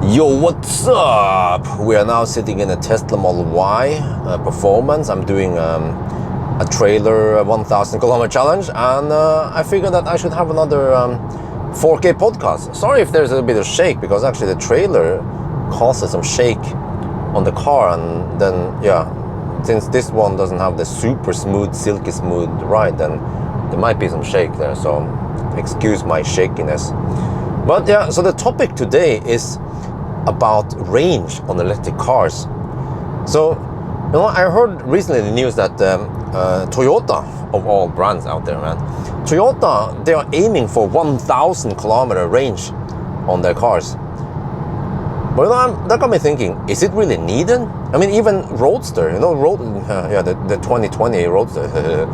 Yo, what's up? We are now sitting in a Tesla Model Y Performance. I'm doing a trailer 1000 kilometer challenge, and I figured that I should have another 4K podcast. Sorry if there's a bit of shake, because actually the trailer causes some shake on the car, and then since this one doesn't have the super smooth, silky smooth ride, then there might be some shake there, so excuse my shakiness. But yeah, so the topic today is about range on electric cars. So, I heard recently in the news that Toyota, of all brands out there, man, Toyota, they are aiming for 1000 kilometer range on their cars. But that got me thinking, is it really needed? I mean, even Roadster, the 2020 Roadster.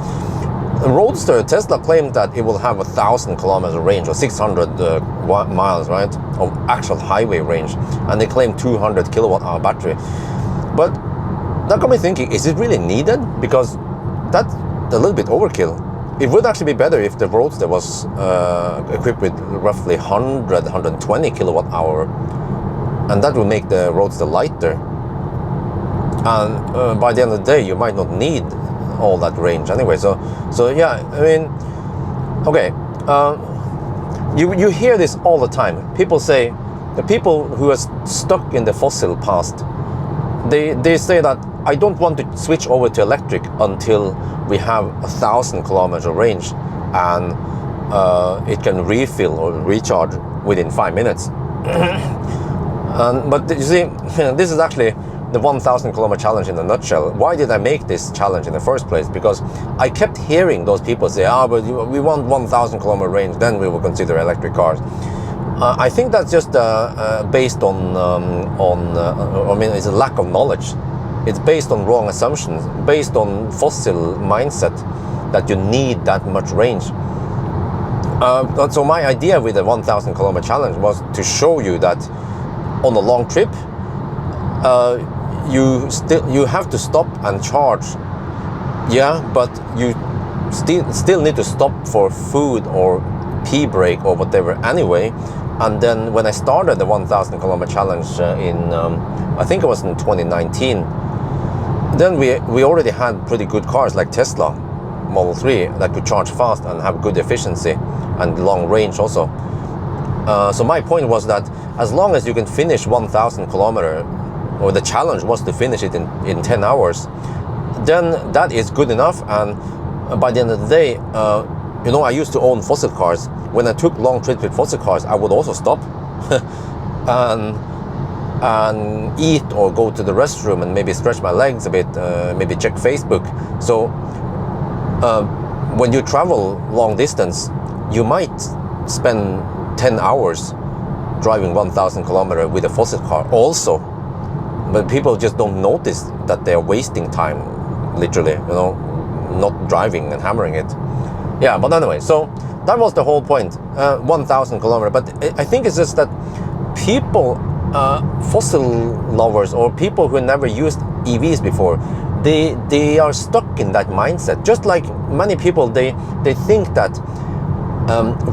Roadster, Tesla claimed that it will have 1000 kilometers range, or 600 miles, right, of actual highway range, and they claim 200 kilowatt hour battery. But that got me thinking, is it really needed? Because that's a little bit overkill. It would actually be better if the Roadster was equipped with roughly 120 kilowatt hour, and that would make the Roadster lighter. And by the end of the day, you might not need all that range anyway. So yeah, I mean, okay, you hear this all the time. People say, the people who are stuck in the fossil past, they say that I don't want to switch over to electric until we have 1000 kilometer range, and it can refill or recharge within 5 minutes. But you see, this is actually the 1000 kilometer challenge in a nutshell. Why did I make this challenge in the first place? Because I kept hearing those people say, but we want 1000 kilometer range, then we will consider electric cars. I think that's just based on it's a lack of knowledge. It's based on wrong assumptions, based on fossil mindset that you need that much range. So my idea with the 1000 kilometer challenge was to show you that on a long trip, you have to stop and charge, but you still need to stop for food or pee break or whatever anyway. And then when I started the 1000 kilometer challenge I think it was in 2019, then we already had pretty good cars like Tesla Model 3 that could charge fast and have good efficiency and long range also. So my point was that as long as you can finish 1000 kilometer, or the challenge was to finish it in 10 hours, then that is good enough. And by the end of the day, I used to own fossil cars. When I took long trips with fossil cars, I would also stop and eat or go to the restroom and maybe stretch my legs a bit, maybe check Facebook. So when you travel long distance, you might spend 10 hours driving 1000 kilometers with a fossil car also. But people just don't notice that they're wasting time, literally, not driving and hammering it. Yeah, but anyway, so that was the whole point, 1000 kilometers. But I think it's just that people, fossil lovers, or people who never used EVs before, they are stuck in that mindset. Just like many people, they think that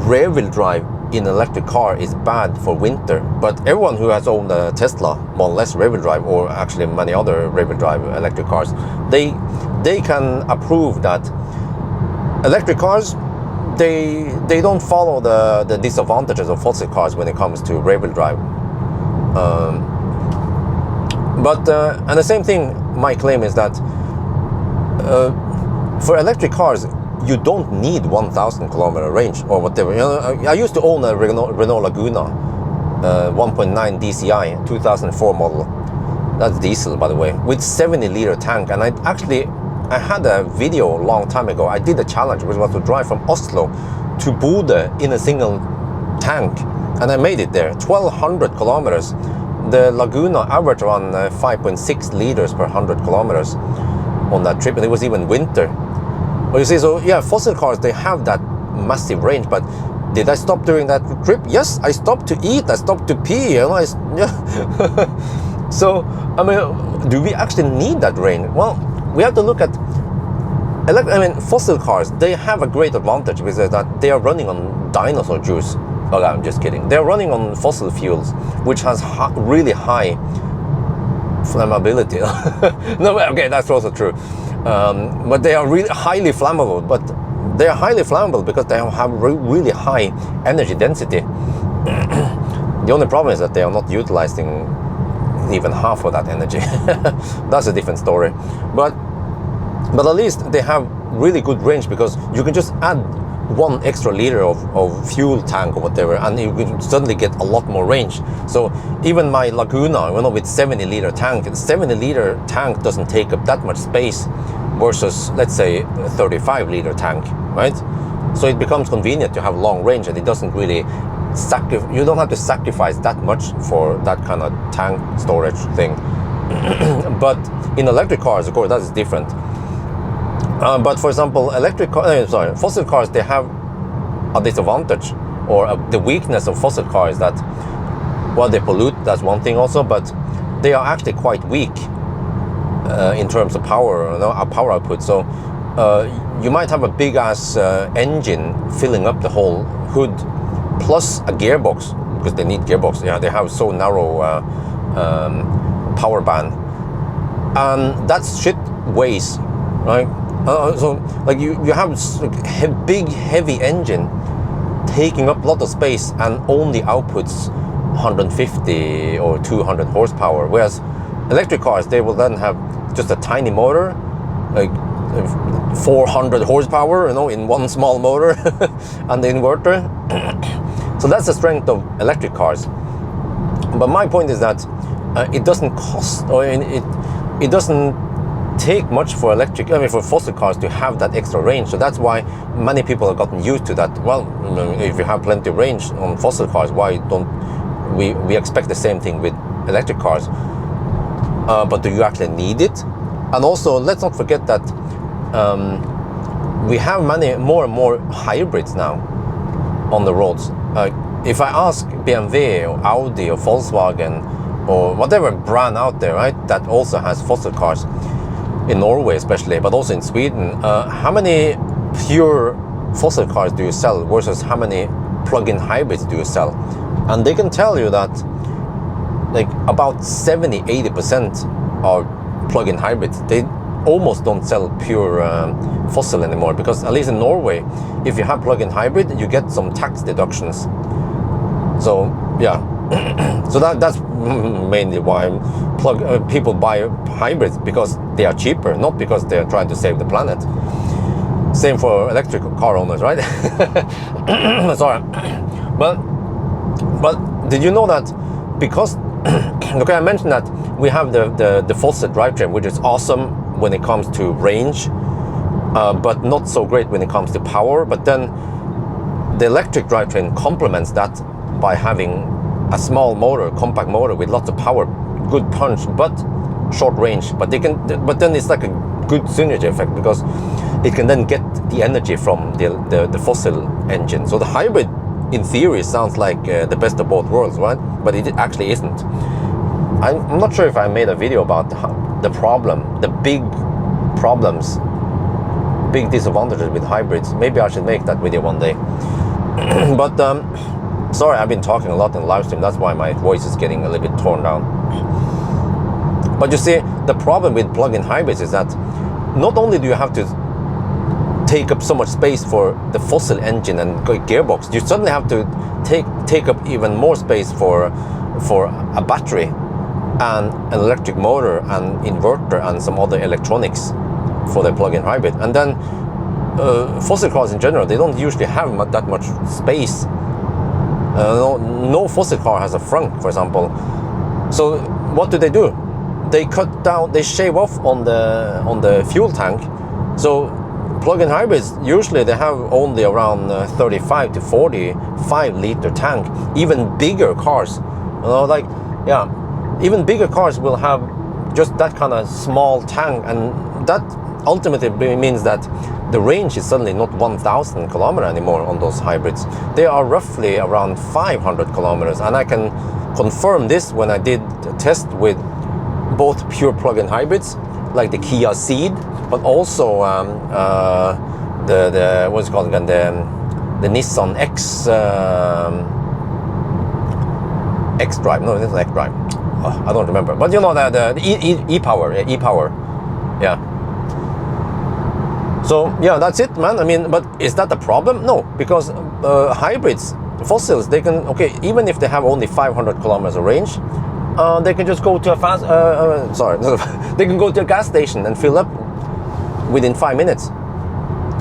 rear-wheel drive in an electric car is bad for winter, but everyone who has owned a Tesla Model S rear-wheel drive, or actually many other rear-wheel drive electric cars, they can approve that electric cars, they don't follow the disadvantages of fossil cars when it comes to rear-wheel drive. And the same thing, my claim is that for electric cars, you don't need 1000 kilometer range or whatever. I used to own a Renault Laguna 1.9 DCI 2004 model. That's diesel, by the way, with 70-liter tank. And I had a video a long time ago. I did a challenge, which was to drive from Oslo to Bodø in a single tank, and I made it there, 1200 kilometers. The Laguna averaged around 5.6 liters per 100 kilometers on that trip, and it was even winter. Well, you see, so yeah, fossil cars, they have that massive range, but did I stop during that trip? Yes, I stopped to eat, I stopped to pee, So, I mean, do we actually need that range? Well, we have to look at, fossil cars, they have a great advantage, because that they are running on dinosaur juice. Okay, I'm just kidding. They're running on fossil fuels, which has really high flammability. No, okay, that's also true. But they are really highly flammable. But they are highly flammable because they have really high energy density. The only problem is that they are not utilizing even half of that energy. That's a different story. But at least they have really good range, because you can just add 1 extra liter of fuel tank or whatever, and you can suddenly get a lot more range. So even my Laguna, with 70-liter tank, the 70-liter tank doesn't take up that much space versus, let's say, a 35-liter tank, right? So it becomes convenient to have long range, and it doesn't really you don't have to sacrifice that much for that kind of tank storage thing. But in electric cars, of course, that is different. But for example, fossil cars, they have a disadvantage, or the weakness of fossil cars, that, well, they pollute, that's one thing also, but they are actually quite weak in terms of power, power output. So you might have a big ass engine filling up the whole hood, plus a gearbox, because they need gearbox. Yeah, they have so narrow power band, and that shit weighs, right? So like you have a big heavy engine taking up a lot of space and only outputs 150 or 200 horsepower, whereas electric cars, they will then have just a tiny motor, like 400 horsepower, in one small motor, and the inverter. So that's the strength of electric cars. But my point is that it doesn't cost, or it doesn't take much for for fossil cars to have that extra range. So that's why many people have gotten used to that. Well, if you have plenty of range on fossil cars, why don't we expect the same thing with electric cars? But do you actually need it? And also, let's not forget that we have more and more hybrids now on the roads. If I ask BMW or Audi or Volkswagen or whatever brand out there, right, that also has fossil cars, in Norway especially, but also in Sweden, how many pure fossil cars do you sell versus how many plug-in hybrids do you sell? And they can tell you that like about 70-80% are plug-in hybrids. They almost don't sell pure fossil anymore, because at least in Norway, if you have plug-in hybrid, you get some tax deductions. So yeah, so that's mainly why people buy hybrids, because they are cheaper, not because they are trying to save the planet. Same for electric car owners, right? Sorry, but did you know that because okay, I mentioned that we have the fossil drivetrain, which is awesome when it comes to range, but not so great when it comes to power. But then the electric drivetrain complements that by having a small motor, compact motor with lots of power, good punch, but short range. But then it's like a good synergy effect, because it can then get the energy from the fossil engine. So the hybrid, in theory, sounds like the best of both worlds, right? But it actually isn't. I'm not sure if I made a video about the big problems, big disadvantages with hybrids. Maybe I should make that video one day. But sorry, I've been talking a lot in the live stream. That's why my voice is getting a little bit torn down. But you see, the problem with plug-in hybrids is that not only do you have to take up so much space for the fossil engine and gearbox, you suddenly have to take up even more space for a battery and an electric motor and inverter and some other electronics for the plug-in hybrid. And then fossil cars in general, they don't usually have that much space. No fossil car has a frunk, for example. So what do? They cut down, they shave off on the fuel tank. So plug-in hybrids, usually they have only around 35 to 45 liter tank. Even bigger cars, even bigger cars will have just that kind of small tank, and that ultimately means that the range is suddenly not 1,000 kilometers anymore on those hybrids. They are roughly around 500 kilometers, and I can confirm this when I did a test with both pure plug-in hybrids, like the Kia Ceed, but also the what's it called again, the Nissan X X-Drive. No, it's X-Drive. Oh, I don't remember. But you know, the e-Power. E-Power. Yeah. So yeah, that's it, man. I mean, but is that a problem? No, because hybrids, fossils, they can, okay, even if they have only 500 kilometers of range, they can just go to a fast, they can go to a gas station and fill up within 5 minutes.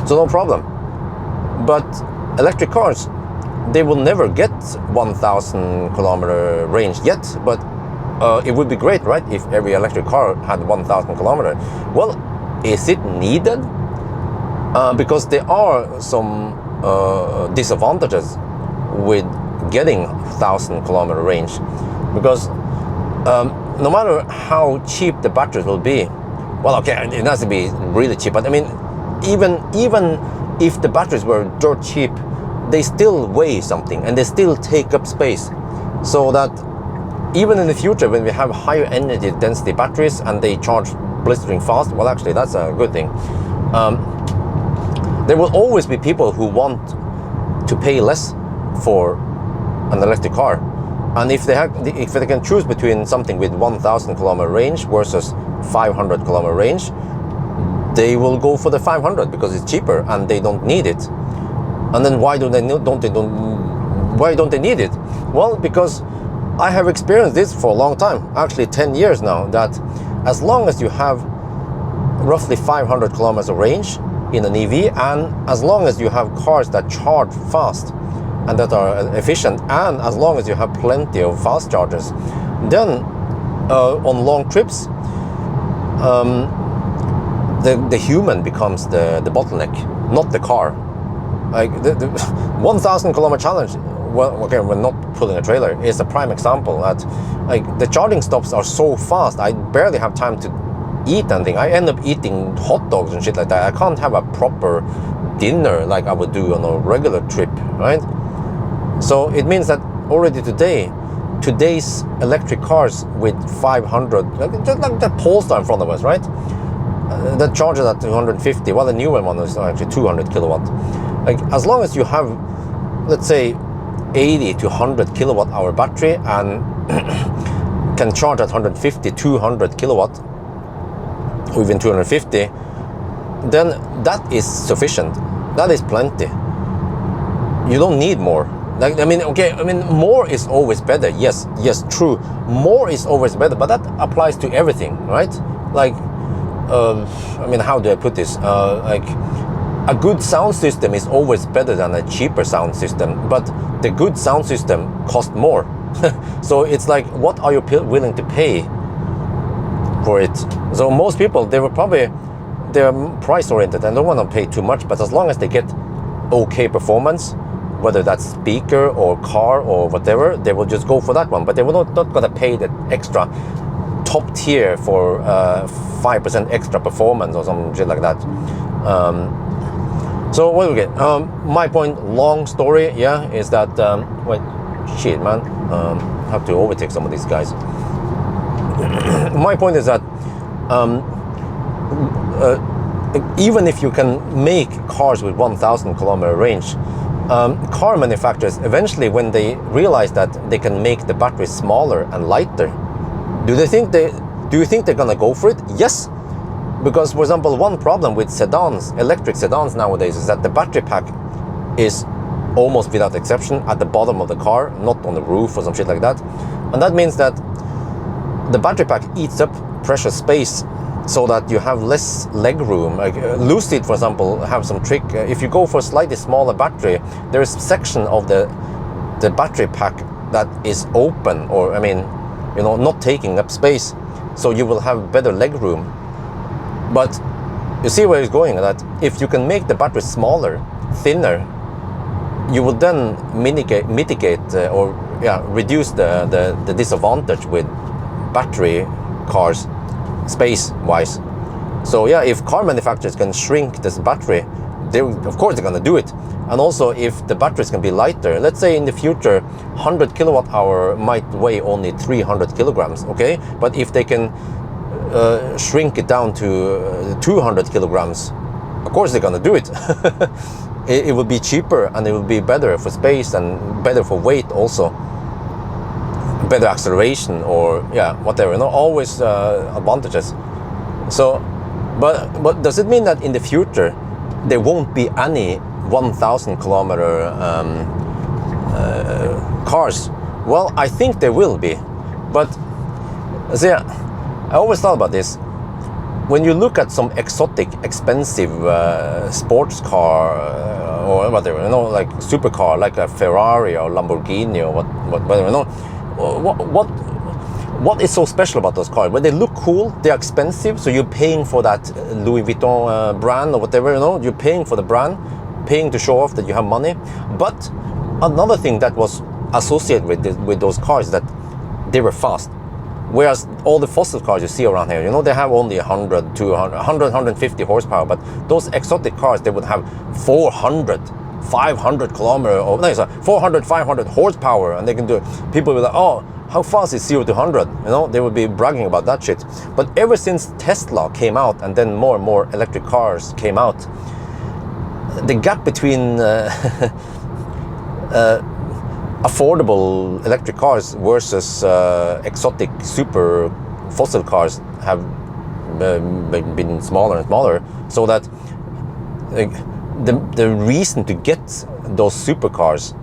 So no problem. But electric cars, they will never get 1,000 kilometer range yet, but it would be great, right, if every electric car had 1,000 kilometer. Well, is it needed? Because there are some disadvantages with getting 1,000 kilometer range, because no matter how cheap the batteries will be, well, okay, it has to be really cheap, but I mean, even if the batteries were dirt cheap, they still weigh something and they still take up space. So that even in the future, when we have higher energy density batteries and they charge blistering fast, well, actually, that's a good thing. There will always be people who want to pay less for an electric car, and if they can choose between something with 1,000 kilometer range versus 500 kilometer range, they will go for the 500 because it's cheaper and they don't need it. And then why don't they need it? Well, because I have experienced this for a long time, actually 10 years now, that as long as you have roughly 500 kilometers of range in an EV, and as long as you have cars that charge fast and that are efficient, and as long as you have plenty of fast chargers, then on long trips, the human becomes the bottleneck, not the car. Like the 1,000 kilometer challenge, well, okay, we're not pulling a trailer, is a prime example that, like, the charging stops are so fast, I barely have time to eat anything. I end up eating hot dogs and shit like that. I can't have a proper dinner like I would do on a regular trip, right? So it means that already today's electric cars with 500, just like that Polestar in front of us, right? That charges at 250. Well, the newer one is actually 200 kilowatt. Like, as long as you have, let's say, 80 to 100 kilowatt hour battery and can charge at 150, 200 kilowatt, or even 250, then that is sufficient. That is plenty. You don't need more. Like, I mean, okay, I mean, more is always better. Yes, true. More is always better, but that applies to everything, right? Like, I mean, how do I put this? Like, a good sound system is always better than a cheaper sound system, but the good sound system costs more. So it's like, what are you willing to pay for it? So most people, they're price oriented and don't want to pay too much, but as long as they get okay performance, whether that's speaker or car or whatever, they will just go for that one. But they will not gonna pay the extra top tier for 5% extra performance or some shit like that. So what do we get? My point, long story, yeah, is that wait, shit, man, have to overtake some of these guys. My point is that even if you can make cars with 1,000 kilometer range, car manufacturers eventually, when they realize that they can make the battery smaller and lighter, do you think they're gonna go for it? Yes. Because, for example, one problem with sedans, electric sedans nowadays, is that the battery pack is almost without exception at the bottom of the car, not on the roof or some shit like that. And that means that the battery pack eats up precious space so that you have less leg room. Like Lucid, for example, have some trick. If you go for a slightly smaller battery, there is a section of the battery pack that is open, or, I mean, you know, not taking up space. So you will have better leg room. But you see where it's going, that if you can make the battery smaller, thinner, you will then mitigate reduce the disadvantage with battery cars space-wise. So yeah, if car manufacturers can shrink this battery, of course they're gonna do it. And also, if the batteries can be lighter, let's say in the future 100 kilowatt hour might weigh only 300 kilograms, okay? But if they can shrink it down to 200 kilograms, of course they're gonna do it. It will be cheaper and it will be better for space and better for weight also. better acceleration or yeah, whatever. You know, always advantages. So, but does it mean that in the future there won't be any 1,000 kilometer cars? Well, I think there will be, but see, I always thought about this. When you look at some exotic, expensive sports car or whatever, you know, like supercar, like a Ferrari or Lamborghini or whatever, you know, what is so special about those cars? Well, they look cool, they're expensive, so you're paying for that Louis Vuitton brand or whatever, you know, you're paying for the brand, paying to show off that you have money. But another thing that was associated with those cars is that they were fast. Whereas all the fossil cars you see around here, you know, they have only 100, 200, 100, 150 horsepower, but those exotic cars, they would have 400, 500 kilometer, or no, sorry, 400, 500 horsepower, and they can do it. People will be like, oh, how fast is 0 to 100? You know, they would be bragging about that shit. But ever since Tesla came out, and then more and more electric cars came out, the gap between affordable electric cars versus exotic super fossil cars have been smaller and smaller, so that the reason to get those supercars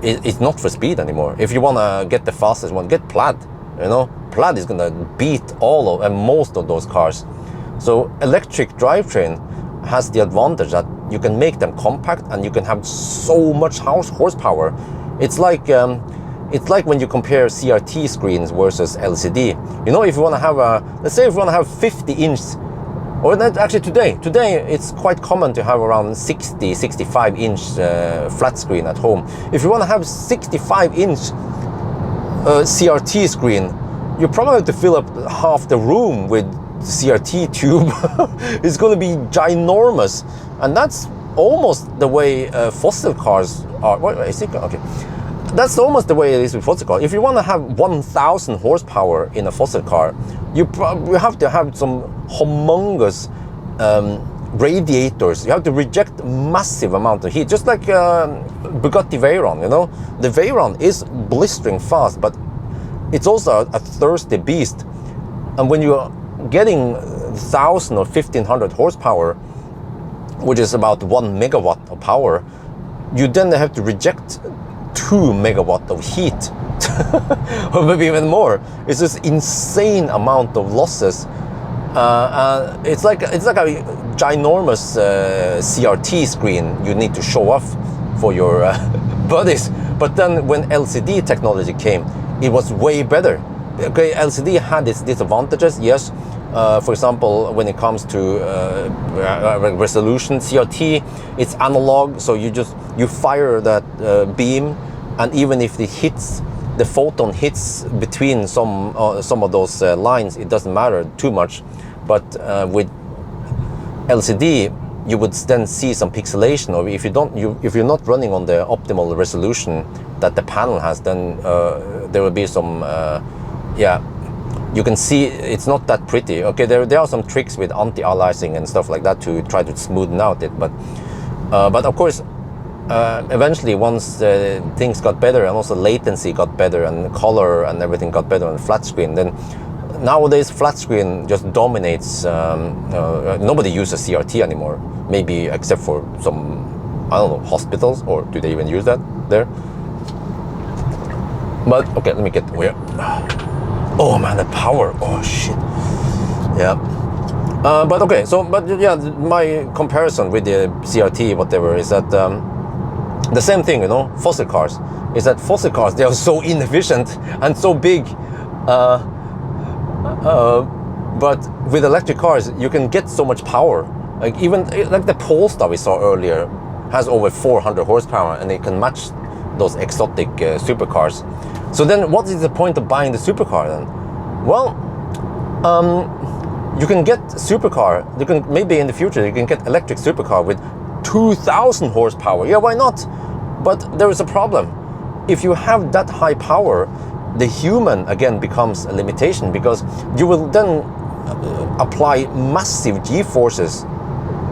is not for speed anymore. If you want to get the fastest one, get Plaid. You know, Plaid is going to beat all of and most of those cars. So electric drivetrain has the advantage that you can make them compact and you can have so much horsepower. It's like when you compare CRT screens versus LCD. You know, if you want to have let's say if you want to have 50-inch, or that actually today it's quite common to have around 60, 65-inch flat screen at home. If you want to have 65-inch CRT screen, you probably have to fill up half the room with CRT tube. It's going to be ginormous, and that's almost the way fossil cars are. Wait, is it? Okay. That's almost the way it is with fossil cars. If you want to have 1,000 horsepower in a fossil car, you have to have some humongous radiators. You have to reject massive amount of heat, just like Bugatti Veyron. You know, the Veyron is blistering fast, but it's also a thirsty beast. And when you're getting 1,000 or 1,500 horsepower, which is about 1 megawatt of power, you then have to reject 2 megawatt of heat, or maybe even more. It's this insane amount of losses. It's like a ginormous CRT screen you need to show off for your buddies. But then when LCD technology came, it was way better. Okay, LCD had its disadvantages, yes. For example, when it comes to resolution, CRT, it's analog, so you fire that beam, and even if it hits, the photon hits between some of those lines, it doesn't matter too much. But with LCD, you would then see some pixelation, or if you're not running on the optimal resolution that the panel has, then there will be some you can see it's not that pretty. Okay, there are some tricks with anti-aliasing and stuff like that to try to smoothen out it, but of course eventually, once things got better and also latency got better and color and everything got better on flat screen, then nowadays flat screen just dominates. Nobody uses CRT anymore, maybe except for some, I don't know, hospitals, or do they even use that there? But okay, let me get where. Oh man, the power! Oh shit! Yeah. But okay, but yeah, my comparison with the CRT, whatever, is that the same thing, you know, fossil cars. Is that fossil cars, they are so inefficient and so big. But with electric cars, you can get so much power. Like even like the Polestar we saw earlier has over 400 horsepower, and it can match those exotic supercars. So then, what is the point of buying the supercar then? Well, you can get supercar. You can maybe in the future you can get electric supercar with 2,000 horsepower. Yeah, why not? But there is a problem. If you have that high power, the human again becomes a limitation, because you will then apply massive G-forces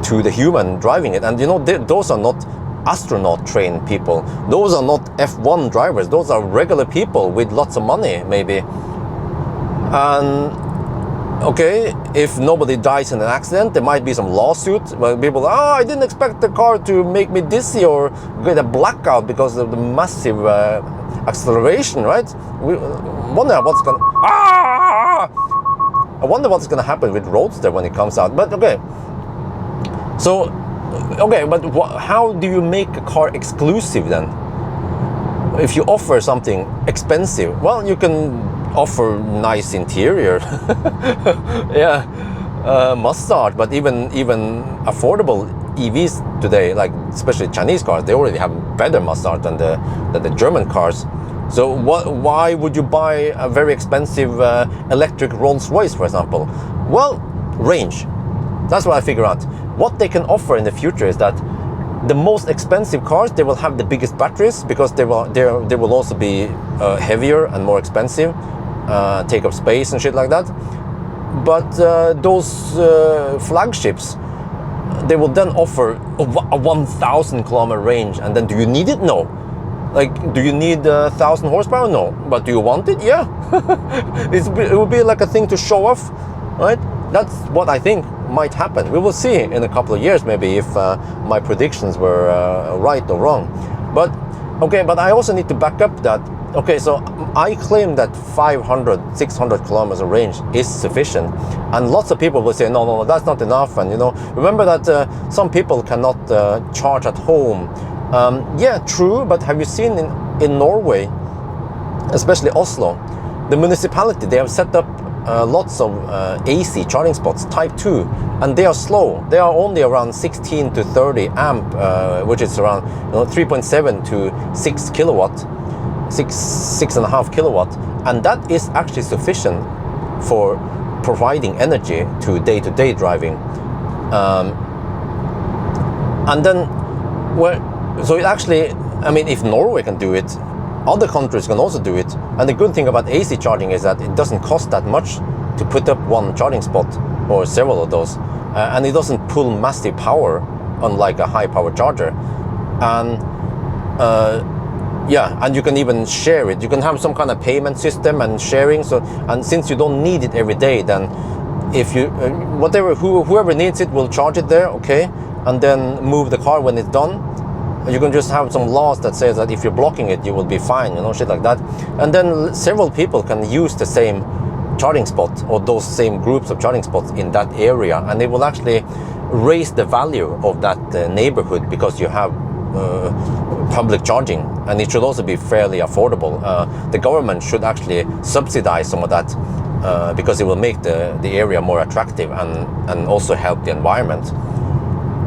to the human driving it, and you know those are not astronaut trained people. Those are not F1 drivers. Those are regular people with lots of money, maybe. And okay, if nobody dies in an accident, there might be some lawsuit where people, I didn't expect the car to make me dizzy or get a blackout because of the massive acceleration, right? We wonder what's gonna. I wonder what's gonna happen with Roadster when it comes out. But okay, so okay, but how do you make a car exclusive then? If you offer something expensive, well, you can offer nice interior, yeah, massage, but even affordable EVs today, like especially Chinese cars, they already have better massage than the German cars. So why would you buy a very expensive electric Rolls-Royce, for example? Well, range. That's what I figure out. What they can offer in the future is that the most expensive cars, they will have the biggest batteries because they will also be heavier and more expensive, take up space and shit like that. But those flagships, they will then offer a 1,000 kilometer range. And then do you need it? No. Like, do you need 1,000 horsepower? No. But do you want it? Yeah. It would be like a thing to show off, right? That's what I think might happen. We will see in a couple of years maybe if my predictions were right or wrong. But okay, but I also need to back up that, okay, so I claim that 500, 600 kilometers of range is sufficient, and lots of people will say no, that's not enough. And you know, remember that some people cannot charge at home. Yeah, true, but have you seen in Norway, especially Oslo, the municipality, they have set up lots of AC charging spots, type 2, and they are slow. They are only around 16 to 30 amp, which is around 3.7 to 6 kilowatt, 6.5 kilowatt, and that is actually sufficient for providing energy to day-to-day driving. And then, so it actually, I mean, if Norway can do it, other countries can also do it. And the good thing about AC charging is that it doesn't cost that much to put up one charging spot or several of those, and it doesn't pull massive power unlike a high power charger. And yeah, and you can even share it. You can have some kind of payment system and sharing. So, and since you don't need it every day, then if you whoever needs it will charge it there, okay, and then move the car when it's done. You can just have some laws that says that if you're blocking it, you will be fine, shit like that. And then several people can use the same charging spot or those same groups of charging spots in that area, and it will actually raise the value of that neighborhood because you have public charging, and it should also be fairly affordable. The government should actually subsidize some of that because it will make the area more attractive and also help the environment.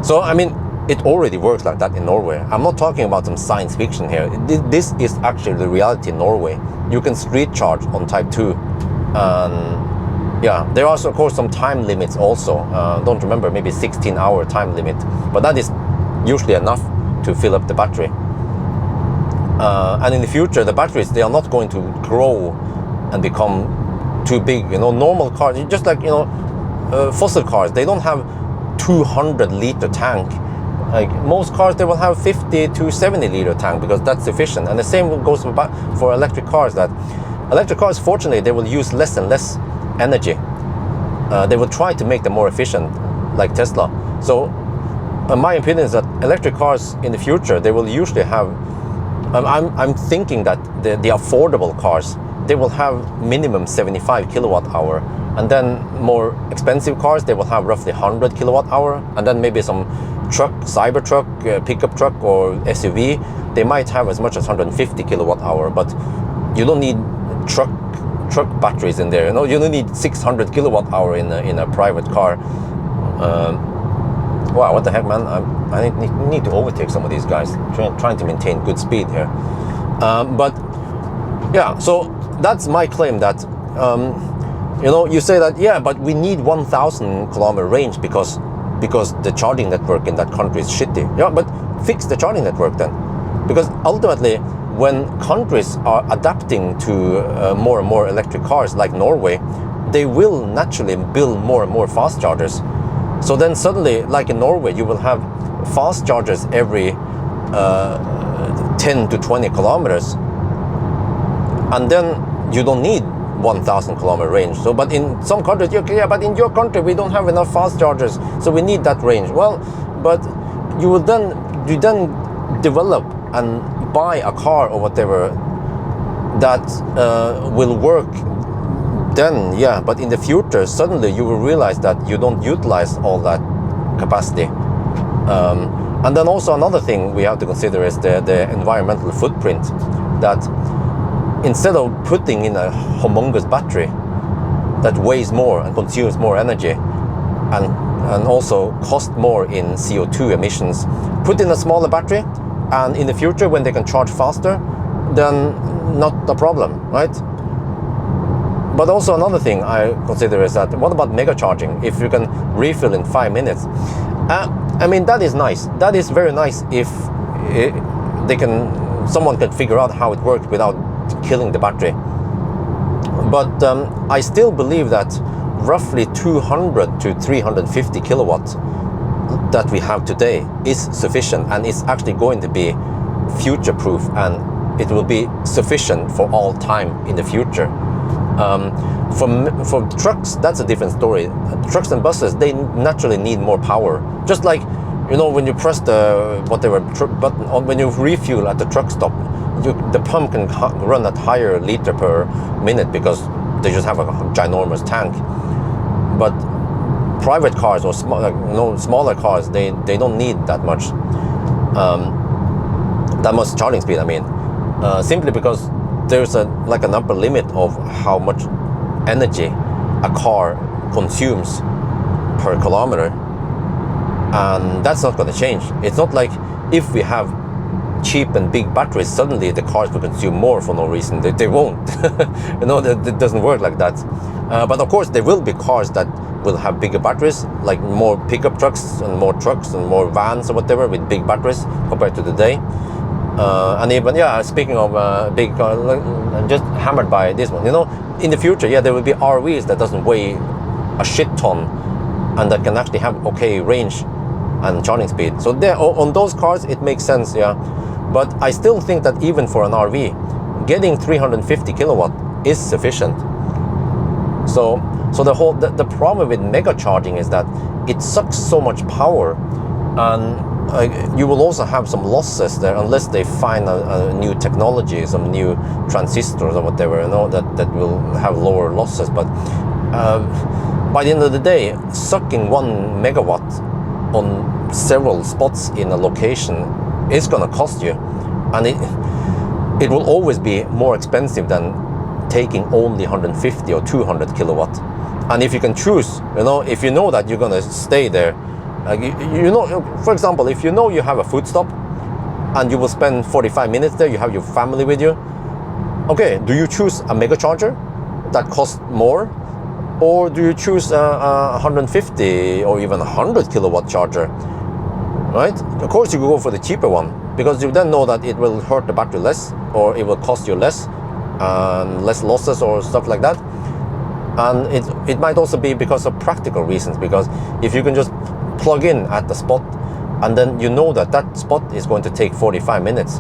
So, I mean, it already works like that in Norway. I'm not talking about some science fiction here. This is actually the reality in Norway. You can street charge on Type 2. Yeah, there are of course some time limits also. Don't remember, maybe 16-hour time limit. But that is usually enough to fill up the battery. And in the future, the batteries, they are not going to grow and become too big. Normal cars, just like, fossil cars, they don't have 200-liter tank. Like most cars, they will have 50 to 70-liter tank because that's sufficient. And the same goes for electric cars. That electric cars, fortunately, they will use less and less energy. They will try to make them more efficient, like Tesla. So, my opinion is that electric cars in the future, they will usually have. I'm thinking that the affordable cars, they will have minimum 75 kilowatt hour. And then more expensive cars, they will have roughly 100 kilowatt hour. And then maybe some truck, Cybertruck, pickup truck or SUV, they might have as much as 150 kilowatt hour. But you don't need truck batteries in there. You don't need 600 kilowatt hour in a private car. Wow, what the heck, man! I need to overtake some of these guys. Trying to maintain good speed here. But yeah, so that's my claim that. You say that, yeah, but we need 1,000 kilometer range because the charging network in that country is shitty. Yeah, but fix the charging network then. Because ultimately, when countries are adapting to more and more electric cars like Norway, they will naturally build more and more fast chargers. So then suddenly, like in Norway, you will have fast chargers every 10 to 20 kilometers, and then you don't need 1,000 kilometer range. So, but in some countries, okay, yeah, but in your country we don't have enough fast chargers, so we need that range. Well, but you then develop and buy a car or whatever that will work. Then, yeah, but in the future, suddenly you will realize that you don't utilize all that capacity. And then also another thing we have to consider is the environmental footprint. That instead of putting in a humongous battery that weighs more and consumes more energy and also cost more in CO2 emissions, put in a smaller battery, and in the future when they can charge faster, then not a problem, right? But also another thing I consider is that, what about mega charging? If you can refill in 5 minutes, I mean, that is nice. That is very nice if someone can figure out how it works without killing the battery. But I still believe that roughly 200 to 350 kilowatts that we have today is sufficient, and it's actually going to be future-proof, and it will be sufficient for all time in the future. For trucks, that's a different story. Trucks and buses, they naturally need more power. Just like, you know, when you press the whatever button, or when you refuel at the truck stop, the pump can run at higher liter per minute because they just have a ginormous tank. But private cars or smaller cars, they don't need that much charging speed. I mean, simply because there's like an upper limit of how much energy a car consumes per kilometer, and that's not going to change. It's not like if we have cheap and big batteries, suddenly the cars will consume more for no reason. They won't. You know, it doesn't work like that. But of course there will be cars that will have bigger batteries, like more pickup trucks and more vans or whatever with big batteries compared to today. And even, yeah, speaking of big cars, I'm just hammered by this one. You know, in the future, yeah, there will be RVs that doesn't weigh a shit ton and that can actually have okay range and charging speed. So there, on those cars, it makes sense, yeah. But I still think that even for an RV, getting 350 kilowatt is sufficient. So the problem with mega charging is that it sucks so much power, and you will also have some losses there unless they find a new technology, some new transistors or whatever, you know, that will have lower losses. But by the end of the day, sucking 1 megawatt on several spots in a location is going to cost you, and it will always be more expensive than taking only 150 or 200 kilowatt. And if you can choose, you know, if you know that you're going to stay there, you know, for example, if you know you have a food stop and you will spend 45 minutes there, you have your family with you, okay, do you choose a mega charger that costs more, or do you choose a 150 or even 100 kilowatt charger, right? Of course you go for the cheaper one, because you then know that it will hurt the battery less, or it will cost you less losses or stuff like that. And it might also be because of practical reasons, because if you can just plug in at the spot, and then you know that spot is going to take 45 minutes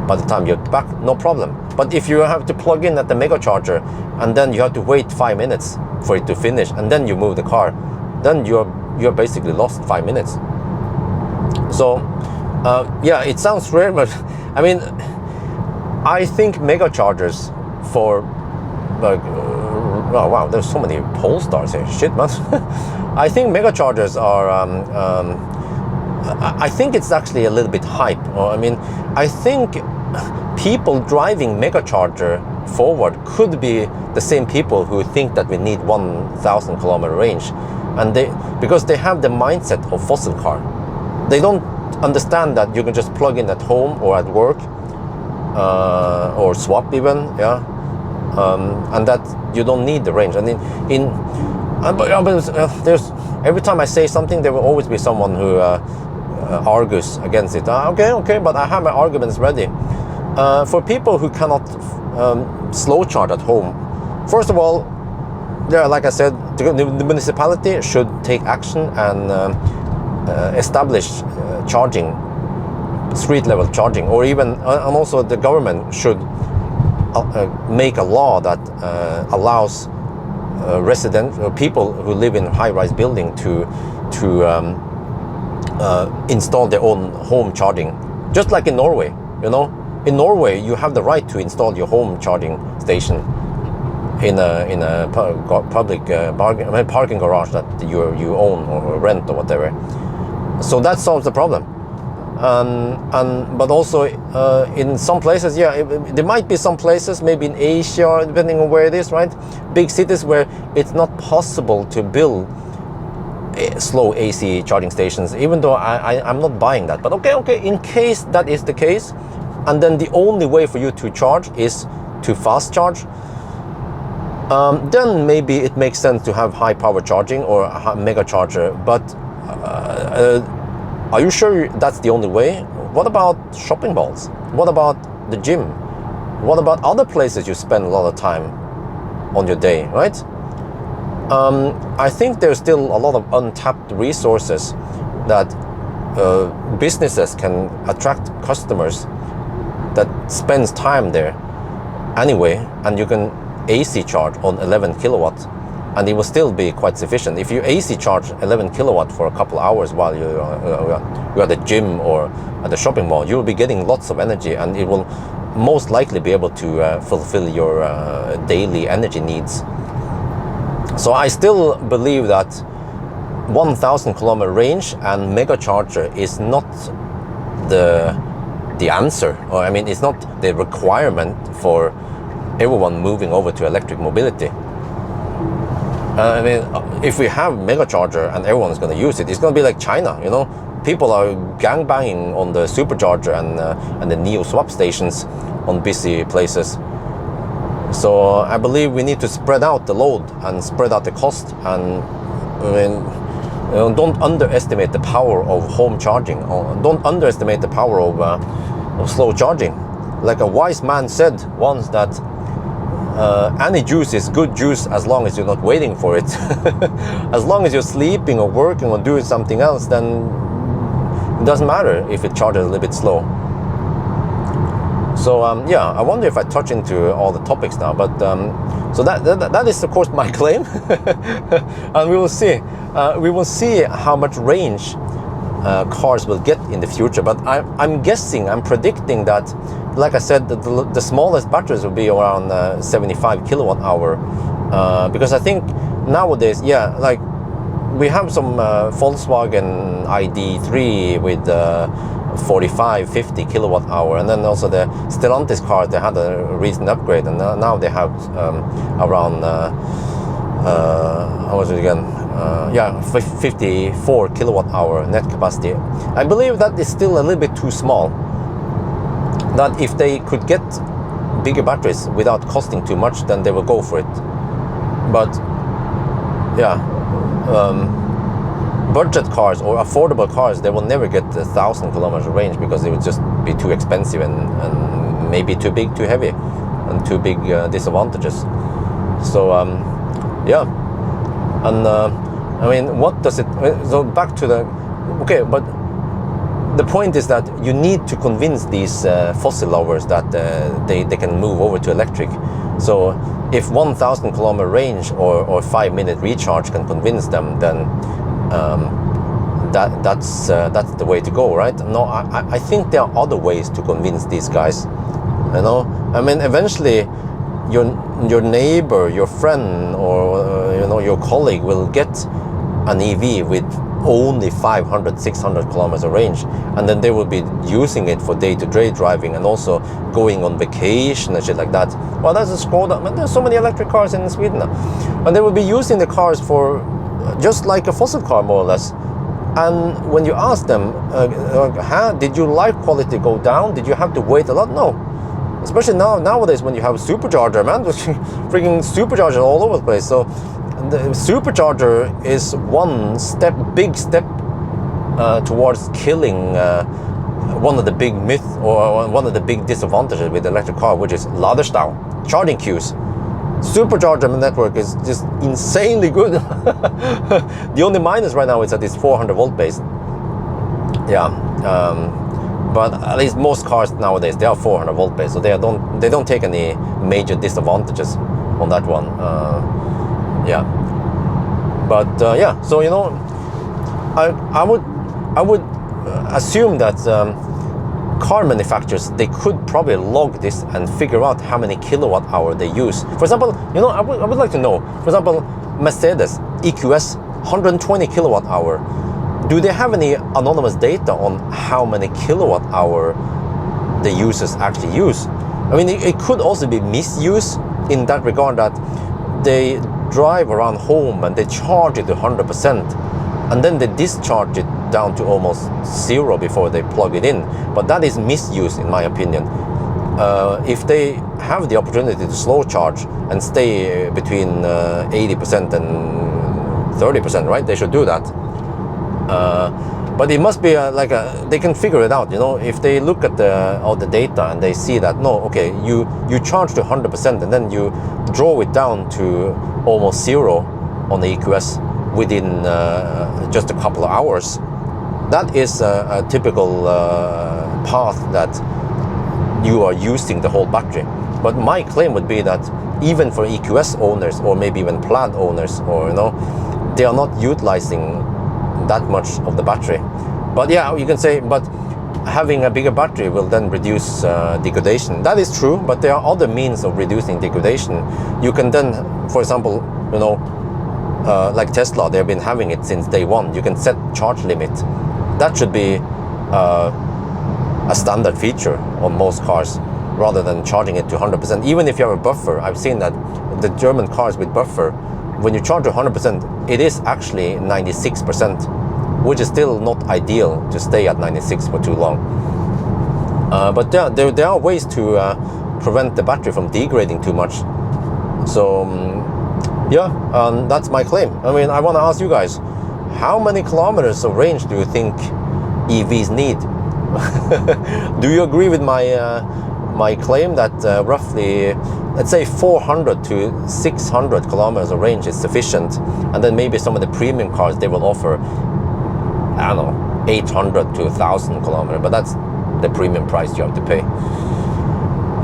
by the time you're back, no problem. But if you have to plug in at the mega charger and then you have to wait 5 minutes for it to finish, and then you move the car, then you're basically lost 5 minutes. So yeah, it sounds rare, but I mean, I think mega chargers for like oh wow, there's so many Polestars here, shit man. I think mega chargers are I think it's actually a little bit hype. I mean, I think people driving mega charger forward could be the same people who think that we need 1,000 kilometer range, and because they have the mindset of fossil car. They don't understand that you can just plug in at home or at work, or swap even, yeah, and that you don't need the range. And there's every time I say something, there will always be someone who argues against it. Okay, but I have my arguments ready. For people who cannot slow charge at home, first of all, yeah, like I said, the municipality should take action and establish charging street level charging, or even and also the government should make a law that allows people who live in high-rise building to install their own home charging, just like in Norway. You know, in Norway you have the right to install your home charging station in a public parking garage that you own or rent or whatever. So that solves the problem. But also in some places, there might be some places, maybe in Asia, depending on where it is, right? Big cities where it's not possible to build slow AC charging stations, even though I'm not buying that. But okay, in case that is the case, and then the only way for you to charge is to fast charge, then maybe it makes sense to have high power charging or a mega charger. But are you sure that's the only way? What about shopping malls? What about the gym? What about other places you spend a lot of time on your day, right? I think there's still a lot of untapped resources that businesses can attract customers that spends time there anyway, and you can AC charge on 11 kilowatts, and it will still be quite sufficient. If you AC charge 11 kilowatt for a couple of hours while you're at the gym or at the shopping mall, you'll be getting lots of energy, and it will most likely be able to fulfill your daily energy needs. So I still believe that 1,000 kilometer range and mega charger is not the answer, or I mean, it's not the requirement for everyone moving over to electric mobility. I mean, if we have mega charger and everyone's going to use it, it's going to be like China, you know. People are gangbanging on the supercharger and the Neo swap stations on busy places. So I believe we need to spread out the load and spread out the cost. And I mean, you know, don't underestimate the power of home charging. Don't underestimate the power of slow charging. Like a wise man said once, that any juice is good juice as long as you're not waiting for it. As long as you're sleeping or working or doing something else, then it doesn't matter if it charges a little bit slow. So I wonder if I touch into all the topics now, but so that is of course my claim. And we will see how much range cars will get in the future. But I'm predicting that, like I said, the smallest batteries will be around 75 kilowatt hour, because I think nowadays, like we have some Volkswagen ID3 with 45-50 kilowatt hour, and then also the Stellantis cars, they had a recent upgrade, and now they have around how was it again? 54 kilowatt hour net capacity. I believe that is still a little bit too small. That if they could get bigger batteries without costing too much, then they will go for it. But budget cars or affordable cars, they will never get 1,000 kilometers range, because it would just be too expensive and maybe too big, too heavy, and too big disadvantages. So and I mean, what does it? So back to the but the point is that you need to convince these fossil lovers that they can move over to electric. So if 1,000 kilometer range or 5-minute recharge can convince them, then that's the way to go, right? No, I think there are other ways to convince these guys. You know, I mean, eventually your neighbor, your friend, or your colleague will get an EV with only 500-600 kilometers range, and then they will be using it for day-to-day driving and also going on vacation and shit like that. Well, that's a Skoda. Man, there's so many electric cars in Sweden now, and they will be using the cars for just like a fossil car, more or less. And when you ask them, did your life quality go down? Did you have to wait a lot? No. Especially nowadays when you have a supercharger, man, freaking supercharger all over the place. So the supercharger is one big step towards killing one of the big myths or one of the big disadvantages with the electric car, which is laderstau, charging queues. Supercharger network is just insanely good. The only minus right now is that it's 400 volt based. But at least most cars nowadays, they are 400 volt based, so they don't take any major disadvantages on that one. Yeah. But yeah, so you know, I would assume that car manufacturers, they could probably log this and figure out how many kilowatt hour they use. For example, you know, I would like to know, for example, Mercedes EQS 120 kilowatt hour. Do they have any anonymous data on how many kilowatt hour the users actually use? I mean, it could also be misuse in that regard, that they drive around home and they charge it to 100%, and then they discharge it down to almost zero before they plug it in. But that is misuse, in my opinion. If they have the opportunity to slow charge and stay between 80% and 30%, right? They should do that. But it must be they can figure it out, you know. If they look at all the data and they see that, no, okay, you charge to 100% and then you draw it down to almost zero on the EQS within just a couple of hours. That is a typical path that you are using the whole battery. But my claim would be that even for EQS owners, or maybe even Plaid owners, or you know, they are not utilizing that much of the battery. But yeah, you can say, but having a bigger battery will then reduce degradation. That is true, but there are other means of reducing degradation. You can then, for example, you know, like Tesla, they've been having it since day one. You can set charge limit. That should be a standard feature on most cars, rather than charging it to 100%. Even if you have a buffer, I've seen that the German cars with buffer, when you charge to 100%, it is actually 96%, which is still not ideal to stay at 96 for too long. But there are ways to prevent the battery from degrading too much. So yeah, that's my claim. I mean, I want to ask you guys, how many kilometers of range do you think EVs need? Do you agree with my claim that roughly, let's say 400 to 600 kilometers of range is sufficient, and then maybe some of the premium cars, they will offer, I don't know, 800 to 1,000 kilometers, but that's the premium price you have to pay.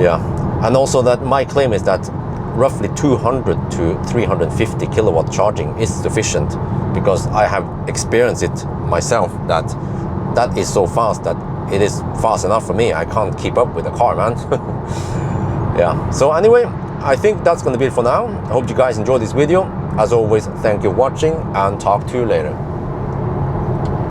Yeah, and also that my claim is that roughly 200 to 350 kilowatt charging is sufficient, because I have experienced it myself, that is so fast that it is fast enough for me. I can't keep up with the car, man. Yeah, so anyway, I think that's going to be it for now. I hope you guys enjoyed this video. As always, thank you for watching, and talk to you later.